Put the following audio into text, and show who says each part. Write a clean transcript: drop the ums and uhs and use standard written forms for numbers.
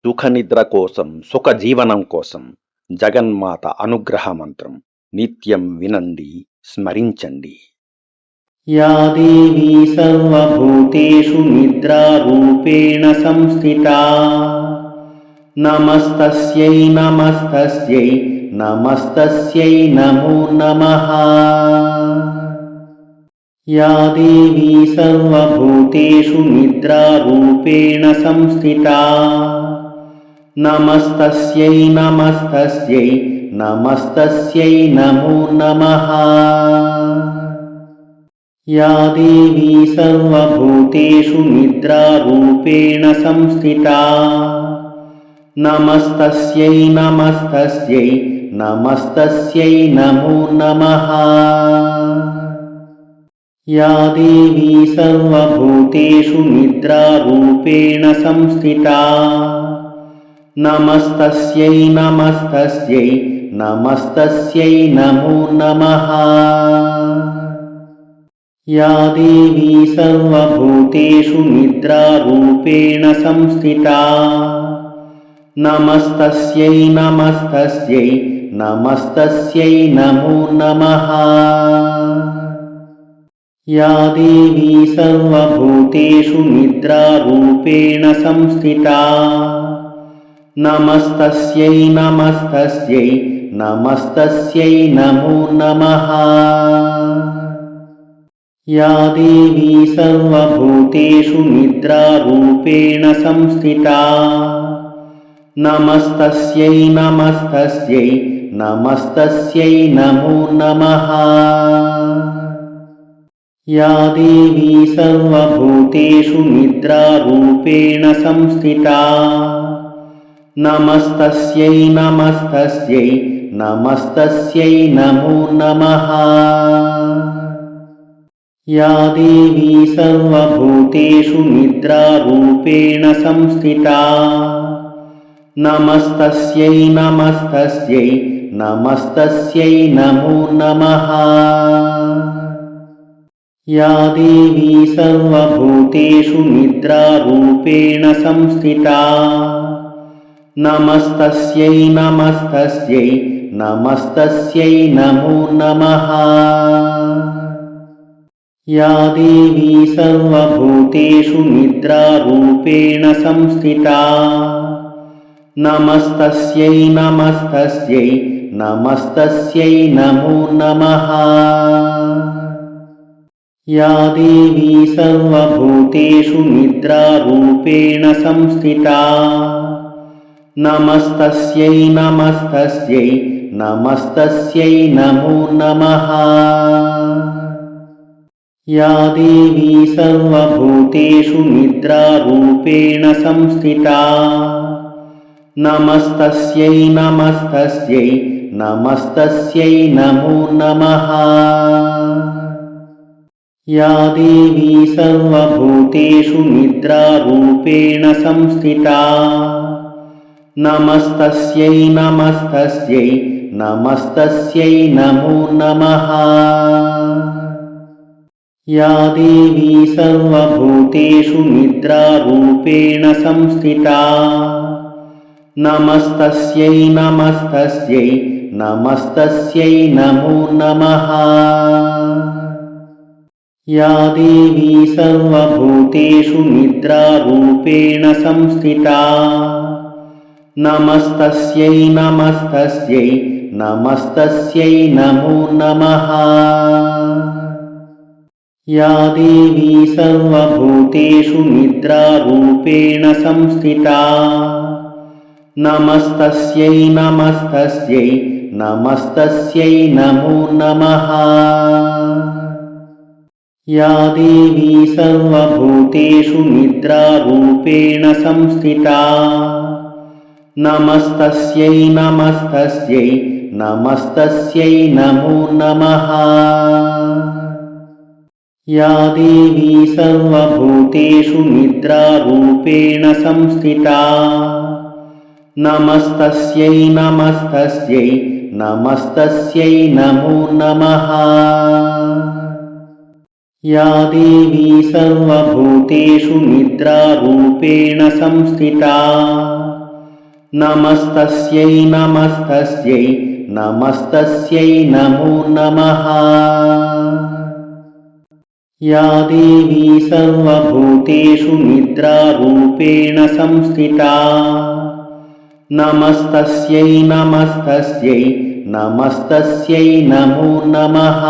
Speaker 1: సుఖనిద్ర కోసం సుఖ జీవనం కోసం జగన్మాత అనుగ్రహ మంత్రం నిత్యం వినండి, స్మరించండి.
Speaker 2: या देवी सर्वभूतेषु निद्रारूपेण संस्थिता नमस्तस्यै नमस्तस्यै नमस्तस्यै नमो नमः। या देवी सर्वभूतेषु निद्रारूपेण संस्थिता नमस्तस्यै नमस्तस्यै नमस्तस्यै नमो नमः। या देवी सर्वभूतेषु निद्रारूपेण संस्थिता नमस्तस्यै नमस्तस्यै नमस्तस्यै नमो नमः। या देवी सर्वभूतेषु निद्रारूपेण संस्थिता नमस्तस्यै नमस्तस्यै नमस्तस्यै नमो नमः। या देवी सर्वभूतेषु निद्रारूपेण संस्थिता नमस्तस्यै नमस्तस्यै नमस्तस्यै नमो नमः। या देवी सर्वभूतेषु निद्रारूपेण संस्थिता नमस्तस्यै नमस्तस्यै नमस्तस्यै नमो नमः। या देवी सर्वभूतेषु निद्रारूपेण संस्थिता नमस्तस्यै नमस्तस्यै नमस्तस्यै नमो नमः। या देवी सर्वभूतेषु निद्रारूपेण संस्थिता नमस्तस्यै नमस्तस्यै नमस्तस्यै नमो नमः। या देवी सर्वभूतेषु निद्रारूपेण संस्थिता नमस्तस्यै नमस्तस्यै नमस्तस्यै नमो नमः। या देवी सर्वभूतेषु निद्रारूपेण संस्थिता नमस्तस्यै नमस्तस्यै नमस्तस्यै नमो नमः। या देवी सर्वभूतेषु निद्रारूपेण संस्थिता नमस्तस्यै नमस्तस्यै नमस्तस्यै नमो नमः। या देवी सर्वभूतेषु निद्रारूपेण संस्थिता नमस्तस्यै नमस्तस्यै नमस्तस्यै नमो नमः। या देवी सर्वभूतेषु निद्रारूपेण संस्थिता नमस्तस्यै नमस्तस्यै नमस्तस्यै नमो नमः। या देवी सर्वभूतेषु निद्रारूपेण संस्थिता नमस्तस्यै नमस्तस्यै नमस्तस्यै नमो नमः। या देवी सर्वभूतेषु निद्रारूपेण संस्थिता नमस्तस्यै नमस्तस्यै नमस्तस्यै नमो नमः। या देवी सर्वभूतेषु निद्रारूपेण संस्थिता नमस्तस्यै नमस्तस्यै नमस्तस्यै नमो नमः। या देवी सर्वभूतेषु निद्रारूपेण संस्थिता नमस्तस्यै नमस्तस्यै नमस्तस्यै नमो नमः। या देवी सर्वभूतेषु निद्रारूपेण संस्थिता नमस्तस्यै नमस्तस्यै नमस्तस्यै नमो नमः। या देवी सर्वभूतेषु निद्रारूपेण संस्थिता नमस्तस्यै नमस्तस्यै नमस्तस्यै नमो नमः। या देवी सर्वभूतेषु निद्रारूपेण संस्थिता నమస్తస్యై నమస్తస్యై నమస్తస్యై నమో నమః. యా దేవీ సర్వభూతేషు నిద్రారూపేణ సంస్థితా నమస్తస్యై నమస్తస్యై నమస్తస్యై నమో నమః.